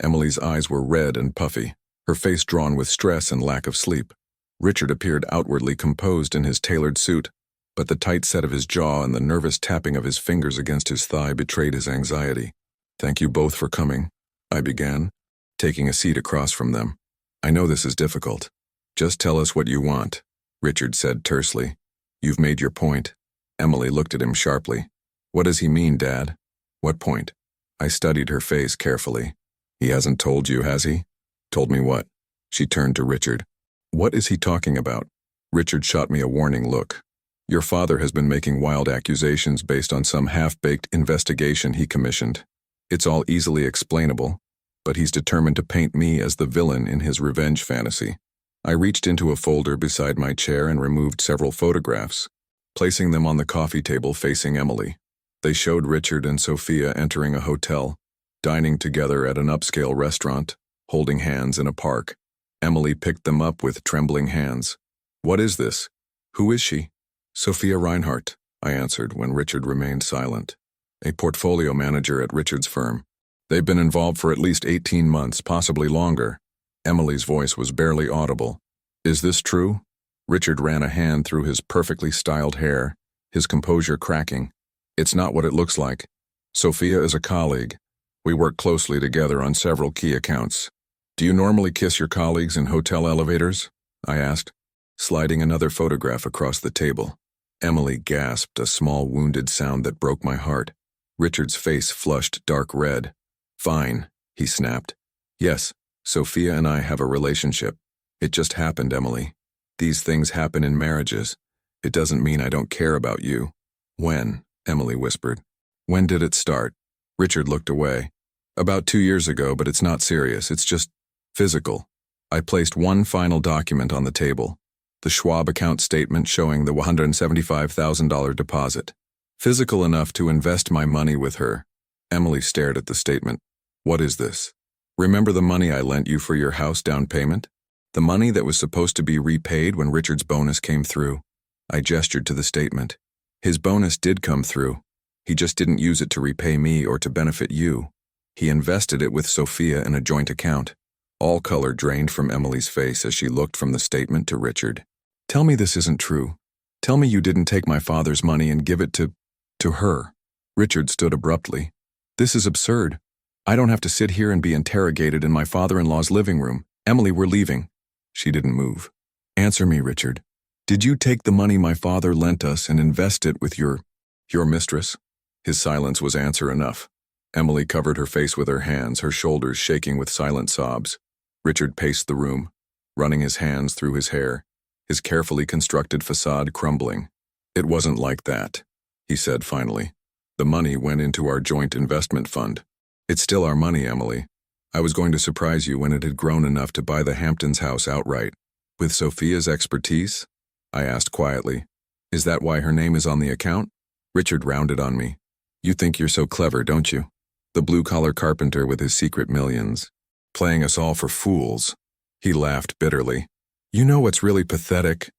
Emily's eyes were red and puffy, her face drawn with stress and lack of sleep. Richard appeared outwardly composed in his tailored suit, but the tight set of his jaw and the nervous tapping of his fingers against his thigh betrayed his anxiety. "Thank you both for coming," I began, taking a seat across from them. "I know this is difficult. Just tell us what you want," Richard said tersely. "You've made your point." Emily looked at him sharply. "What does he mean, Dad?" "What point?" I studied her face carefully. "He hasn't told you, has he?" "Told me what?" She turned to Richard. "What is he talking about?" Richard shot me a warning look. "Your father has been making wild accusations based on some half-baked investigation he commissioned. It's all easily explainable, but he's determined to paint me as the villain in his revenge fantasy." I reached into a folder beside my chair and removed several photographs, placing them on the coffee table facing Emily. They showed Richard and Sophia entering a hotel, dining together at an upscale restaurant, holding hands in a park. Emily picked them up with trembling hands. "What is this? Who is she?" "Sophia Reinhardt," I answered when Richard remained silent. "A portfolio manager at Richard's firm. They've been involved for at least 18 months, possibly longer." Emily's voice was barely audible. "Is this true?" Richard ran a hand through his perfectly styled hair, his composure cracking. "It's not what it looks like. Sophia is a colleague. We work closely together on several key accounts." "Do you normally kiss your colleagues in hotel elevators?" I asked, sliding another photograph across the table. Emily gasped, a small wounded sound that broke my heart. Richard's face flushed dark red. "Fine," he snapped. "Yes, Sophia and I have a relationship. It just happened, Emily. These things happen in marriages. It doesn't mean I don't care about you." "When?" Emily whispered. "When did it start?" Richard looked away. "About 2 years ago, but it's not serious. It's just physical." I placed one final document on the table, the Schwab account statement showing the $175,000 deposit. "Physical enough to invest my money with her." Emily stared at the statement. "What is this?" "Remember the money I lent you for your house down payment? The money that was supposed to be repaid when Richard's bonus came through? I gestured to the statement. His bonus did come through. He just didn't use it to repay me or to benefit you. He invested it with Sophia in a joint account. All color drained from Emily's face as she looked from the statement to Richard. Tell me this isn't true. Tell me you didn't take my father's money and give it to her. Richard stood abruptly. This is absurd. I don't have to sit here and be interrogated in my father-in-law's living room. Emily, we're leaving. She didn't move. Answer me, Richard. Did you take the money my father lent us and invest it with your mistress? His silence was answer enough. Emily covered her face with her hands, her shoulders shaking with silent sobs. Richard paced the room, running his hands through his hair, his carefully constructed facade crumbling. It wasn't like that, he said finally. The money went into our joint investment fund. It's still our money, Emily. I was going to surprise you when it had grown enough to buy the Hamptons house outright. With Sophia's expertise? I asked quietly. Is that why her name is on the account? Richard rounded on me. You think you're so clever, don't you? The blue-collar carpenter with his secret millions. Playing us all for fools. He laughed bitterly. You know what's really pathetic?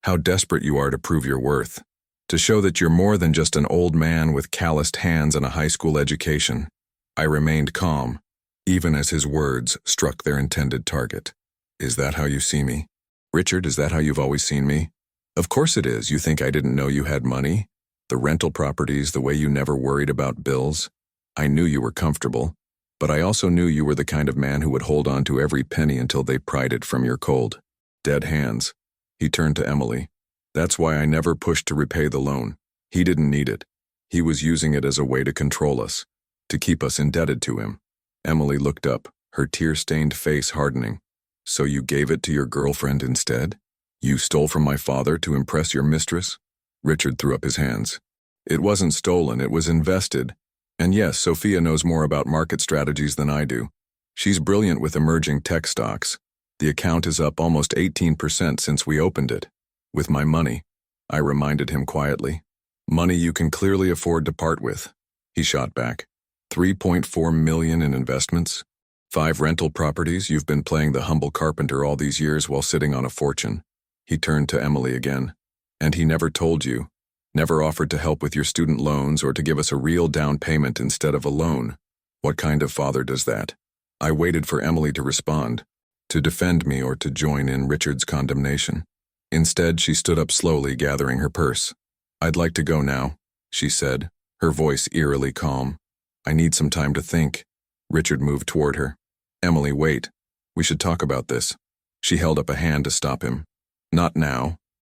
How desperate you are to prove your worth. To show that you're more than just an old man with calloused hands and a high school education. I remained calm, even as his words struck their intended target. Is that how you see me? Richard, is that how you've always seen me? Of course it is. You think I didn't know you had money? The rental properties, the way you never worried about bills? I knew you were comfortable, but I also knew you were the kind of man who would hold on to every penny until they pried it from your cold, dead hands. He turned to Emily. That's why I never pushed to repay the loan. He didn't need it. He was using it as a way to control us, to keep us indebted to him. Emily looked up, her tear-stained face hardening. So you gave it to your girlfriend instead? You stole from my father to impress your mistress? Richard threw up his hands. It wasn't stolen, it was invested. And yes, Sophia knows more about market strategies than I do. She's brilliant with emerging tech stocks. The account is up almost 18% since we opened it. With my money, I reminded him quietly. Money you can clearly afford to part with. He shot back. 3.4 million in investments? 5 rental properties. You've been playing the humble carpenter all these years while sitting on a fortune. He turned to Emily again. And he never told you, never offered to help with your student loans or to give us a real down payment instead of a loan. What kind of father does that? I waited for Emily to respond, to defend me or to join in Richard's condemnation. Instead, she stood up slowly, gathering her purse. I'd like to go now, she said, her voice eerily calm. I need some time to think. Richard moved toward her. Emily, wait. We should talk about this. She held up a hand to stop him. Not now.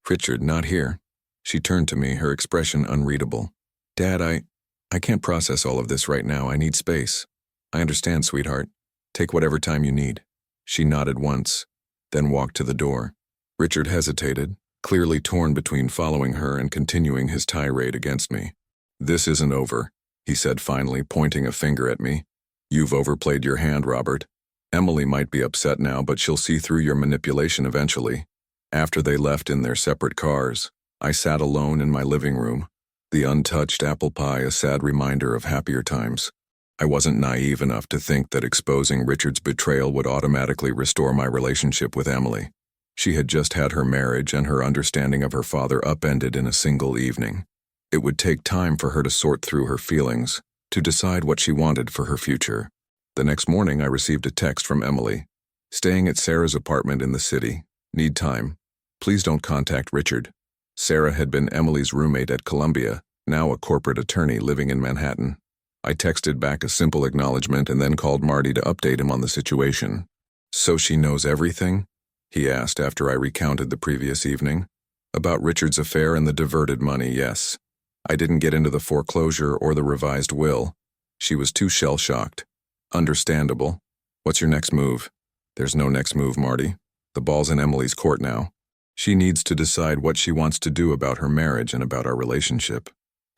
Richard, not here. She turned to me, her expression unreadable. Dad, I can't process all of this right now. I need space. I understand, sweetheart. Take whatever time you need. She nodded once, then walked to the door. Richard hesitated, clearly torn between following her and continuing his tirade against me. This isn't over, he said finally, pointing a finger at me. You've overplayed your hand, Robert. Emily might be upset now, but she'll see through your manipulation eventually. After they left in their separate cars, I sat alone in my living room, the untouched apple pie a sad reminder of happier times. I wasn't naive enough to think that exposing Richard's betrayal would automatically restore my relationship with Emily. She had just had her marriage and her understanding of her father upended in a single evening. It would take time for her to sort through her feelings, to decide what she wanted for her future. The next morning I received a text from Emily. Staying at Sarah's apartment in the city. Need time. Please don't contact Richard. Sarah had been Emily's roommate at Columbia, now a corporate attorney living in Manhattan. I texted back a simple acknowledgement and then called Marty to update him on the situation. So she knows everything? He asked after I recounted the previous evening. About Richard's affair and the diverted money, yes. I didn't get into the foreclosure or the revised will. She was too shell-shocked. Understandable. What's your next move? There's no next move, Marty. The ball's in Emily's court now. She needs to decide what she wants to do about her marriage and about our relationship.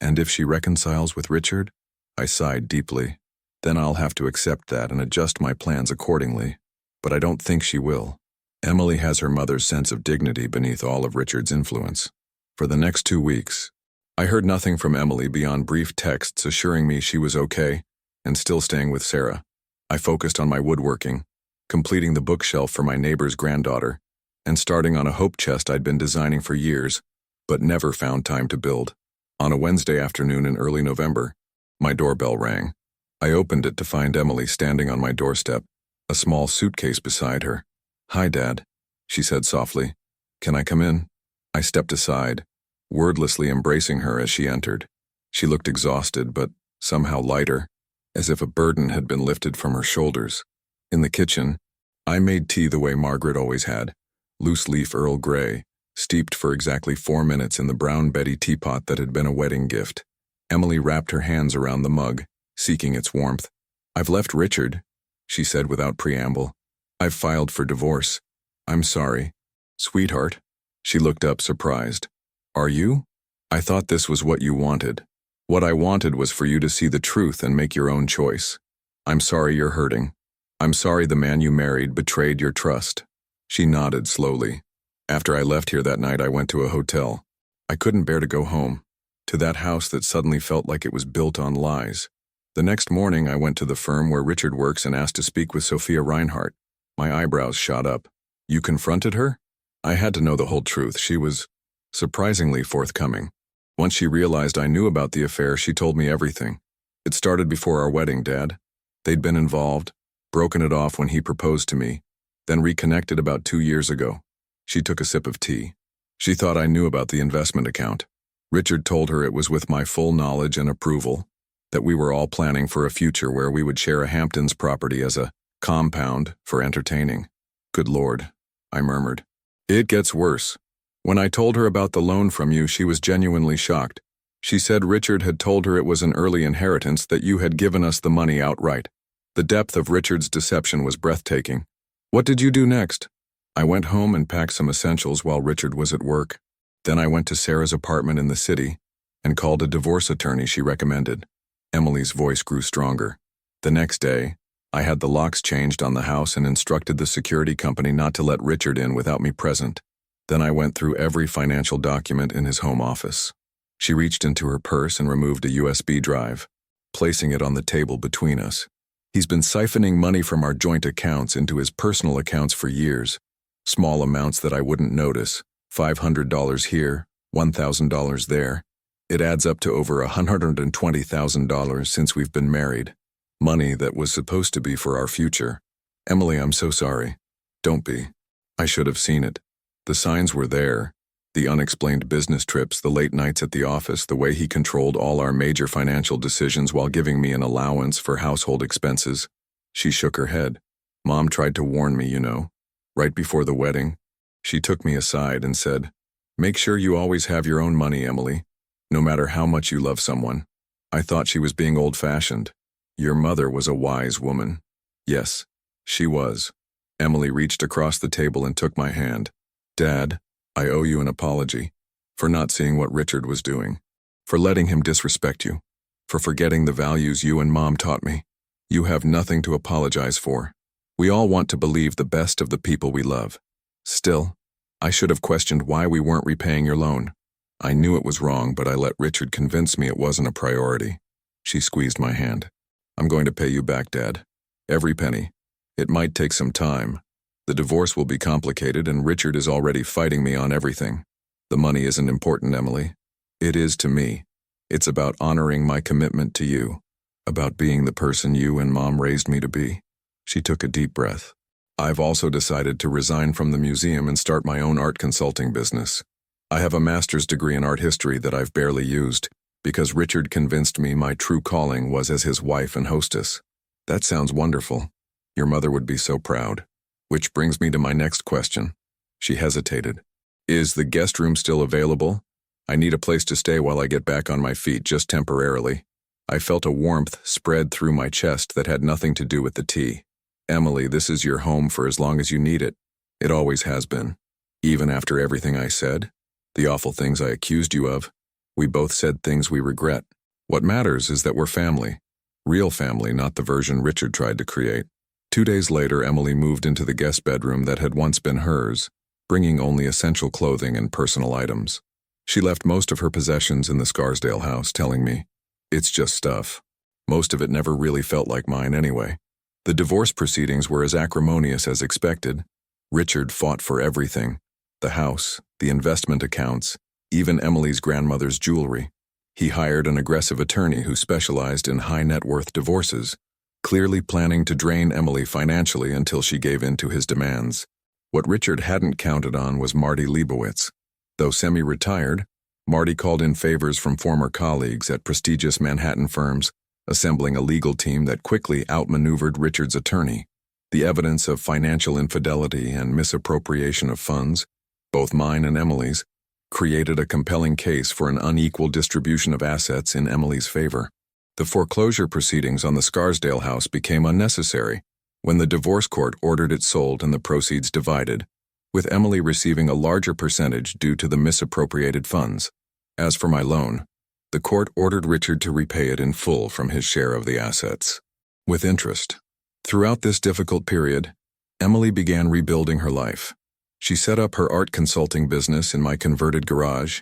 And if she reconciles with Richard? I sighed deeply. Then I'll have to accept that and adjust my plans accordingly. But I don't think she will. Emily has her mother's sense of dignity beneath all of Richard's influence. For the next 2 weeks, I heard nothing from Emily beyond brief texts assuring me she was okay and still staying with Sarah. I focused on my woodworking, completing the bookshelf for my neighbor's granddaughter, and starting on a hope chest I'd been designing for years, but never found time to build. On a Wednesday afternoon in early November, my doorbell rang. I opened it to find Emily standing on my doorstep, a small suitcase beside her. "Hi, Dad," she said softly. "Can I come in?" I stepped aside, wordlessly embracing her as she entered. She looked exhausted, but somehow lighter, as if a burden had been lifted from her shoulders. In the kitchen, I made tea the way Margaret always had, loose-leaf Earl Grey, steeped for exactly 4 minutes in the brown Betty teapot that had been a wedding gift. Emily wrapped her hands around the mug, seeking its warmth. "I've left Richard," she said without preamble. "I've filed for divorce. I'm sorry." "Sweetheart?" She looked up, surprised. "Are you? I thought this was what you wanted." "What I wanted was for you to see the truth and make your own choice. I'm sorry you're hurting. I'm sorry the man you married betrayed your trust." She nodded slowly. "After I left here that night, I went to a hotel. I couldn't bear to go home, to that house that suddenly felt like it was built on lies. The next morning, I went to the firm where Richard works and asked to speak with Sophia Reinhardt." My eyebrows shot up. "You confronted her?" I had to know the whole truth. She was surprisingly forthcoming. Once she realized I knew about the affair, she told me everything. "It started before our wedding, Dad. They'd been involved, broken it off when he proposed to me, then reconnected about 2 years ago." She took a sip of tea. "She thought I knew about the investment account. Richard told her it was with my full knowledge and approval, that we were all planning for a future where we would share a Hamptons property as a compound for entertaining." "Good Lord," I murmured. "It gets worse. When I told her about the loan from you, she was genuinely shocked. She said Richard had told her it was an early inheritance, that you had given us the money outright. The depth of Richard's deception was breathtaking." "What did you do next?" "I went home and packed some essentials while Richard was at work. Then I went to Sarah's apartment in the city and called a divorce attorney she recommended." Emily's voice grew stronger. "The next day, I had the locks changed on the house and instructed the security company not to let Richard in without me present. Then I went through every financial document in his home office." She reached into her purse and removed a USB drive, placing it on the table between us. "He's been siphoning money from our joint accounts into his personal accounts for years. Small amounts that I wouldn't notice. $500 here, $1,000 there. It adds up to over $120,000 since we've been married. Money that was supposed to be for our future. Emily, I'm so sorry." "Don't be. I should have seen it. The signs were there. The unexplained business trips, the late nights at the office, the way he controlled all our major financial decisions while giving me an allowance for household expenses." She shook her head. "Mom tried to warn me, you know. Right before the wedding, she took me aside and said, 'Make sure you always have your own money, Emily, no matter how much you love someone.' I thought she was being old-fashioned. Your mother was a wise woman." "Yes, she was." Emily reached across the table and took my hand. "Dad, I owe you an apology for not seeing what Richard was doing, for letting him disrespect you, for forgetting the values you and Mom taught me. You have nothing to apologize for. We all want to believe the best of the people we love. Still, I should have questioned why we weren't repaying your loan. I knew it was wrong, but I let Richard convince me it wasn't a priority." She squeezed my hand. "I'm going to pay you back, Dad. Every penny. It might take some time. The divorce will be complicated, and Richard is already fighting me on everything. The money isn't important, Emily. It is to me. It's about honoring my commitment to you, about being the person you and Mom raised me to be." She took a deep breath. "I've also decided to resign from the museum and start my own art consulting business. I have a master's degree in art history that I've barely used, because Richard convinced me my true calling was as his wife and hostess." "That sounds wonderful. Your mother would be so proud. Which brings me to my next question." She hesitated. "Is the guest room still available? I need a place to stay while I get back on my feet, just temporarily." I felt a warmth spread through my chest that had nothing to do with the tea. "Emily, this is your home for as long as you need it. It always has been. Even after everything I said, the awful things I accused you of, we both said things we regret. What matters is that we're family. Real family, not the version Richard tried to create." 2 days later, Emily moved into the guest bedroom that had once been hers, bringing only essential clothing and personal items. She left most of her possessions in the Scarsdale house, telling me, "It's just stuff." Most of it never really felt like mine anyway. The divorce proceedings were as acrimonious as expected. Richard fought for everything: the house, the investment accounts, even Emily's grandmother's jewelry. He hired an aggressive attorney who specialized in high-net-worth divorces, clearly planning to drain Emily financially until she gave in to his demands. What Richard hadn't counted on was Marty Leibowitz. Though semi-retired, Marty called in favors from former colleagues at prestigious Manhattan firms, assembling a legal team that quickly outmaneuvered Richard's attorney. The evidence of financial infidelity and misappropriation of funds, both mine and Emily's, created a compelling case for an unequal distribution of assets in Emily's favor. The foreclosure proceedings on the Scarsdale house became unnecessary when the divorce court ordered it sold and the proceeds divided, with Emily receiving a larger percentage due to the misappropriated funds. As for my loan, the court ordered Richard to repay it in full from his share of the assets, with interest. Throughout this difficult period, Emily began rebuilding her life. She set up her art consulting business in my converted garage,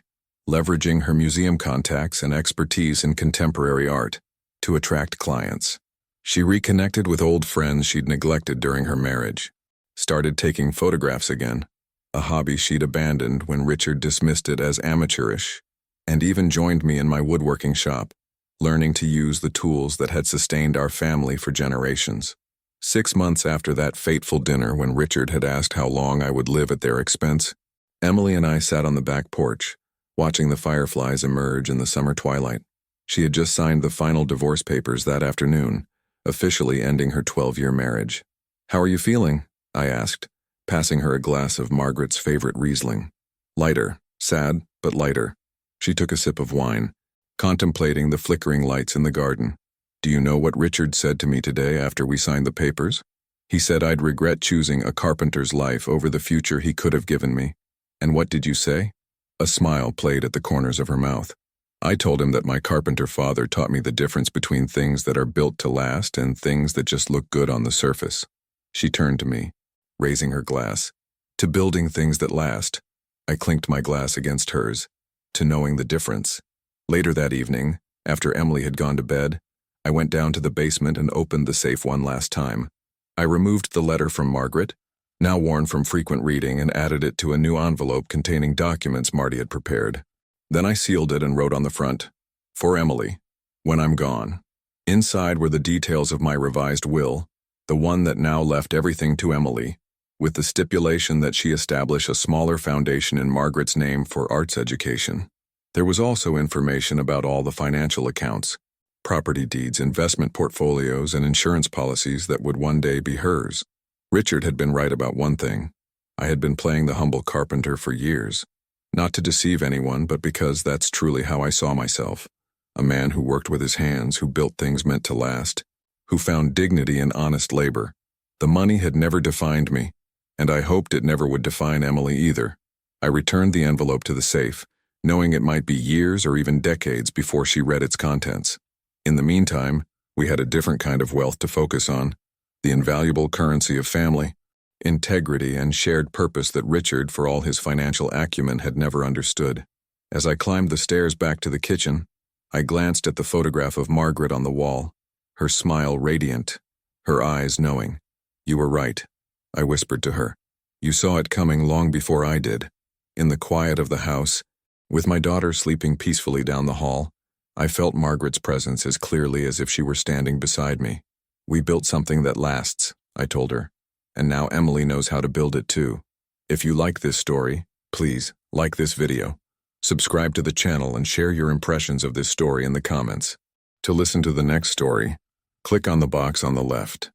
leveraging her museum contacts and expertise in contemporary art to attract clients. She reconnected with old friends she'd neglected during her marriage, started taking photographs again, a hobby she'd abandoned when Richard dismissed it as amateurish, and even joined me in my woodworking shop, learning to use the tools that had sustained our family for generations. 6 months after that fateful dinner when Richard had asked how long I would live at their expense, Emily and I sat on the back porch, watching the fireflies emerge in the summer twilight. She had just signed the final divorce papers that afternoon, officially ending her 12-year marriage. "How are you feeling?" I asked, passing her a glass of Margaret's favorite Riesling. "Lighter, sad, but lighter." She took a sip of wine, contemplating the flickering lights in the garden. "Do you know what Richard said to me today after we signed the papers? He said I'd regret choosing a carpenter's life over the future he could have given me. And what did you say?" A smile played at the corners of her mouth. "I told him that my carpenter father taught me the difference between things that are built to last and things that just look good on the surface." She turned to me, raising her glass. "To building things that last." I clinked my glass against hers. "To knowing the difference." Later that evening, after Emily had gone to bed, I went down to the basement and opened the safe one last time. I removed the letter from Margaret, now worn from frequent reading, and added it to a new envelope containing documents Marty had prepared. Then I sealed it and wrote on the front, "For Emily, when I'm gone." Inside were the details of my revised will, the one that now left everything to Emily, with the stipulation that she establish a smaller foundation in Margaret's name for arts education. There was also information about all the financial accounts, property deeds, investment portfolios, and insurance policies that would one day be hers. Richard had been right about one thing. I had been playing the humble carpenter for years. Not to deceive anyone, but because that's truly how I saw myself. A man who worked with his hands, who built things meant to last, who found dignity in honest labor. The money had never defined me, and I hoped it never would define Emily either. I returned the envelope to the safe, knowing it might be years or even decades before she read its contents. In the meantime, we had a different kind of wealth to focus on, the invaluable currency of family, integrity, and shared purpose that Richard, for all his financial acumen, had never understood. As I climbed the stairs back to the kitchen, I glanced at the photograph of Margaret on the wall, her smile radiant, her eyes knowing. "You were right," I whispered to her. "You saw it coming long before I did." In the quiet of the house, with my daughter sleeping peacefully down the hall, I felt Margaret's presence as clearly as if she were standing beside me. "We built something that lasts," I told her, "and now Emily knows how to build it too." If you like this story, please like this video, subscribe to the channel, and share your impressions of this story in the comments. To listen to the next story, click on the box on the left.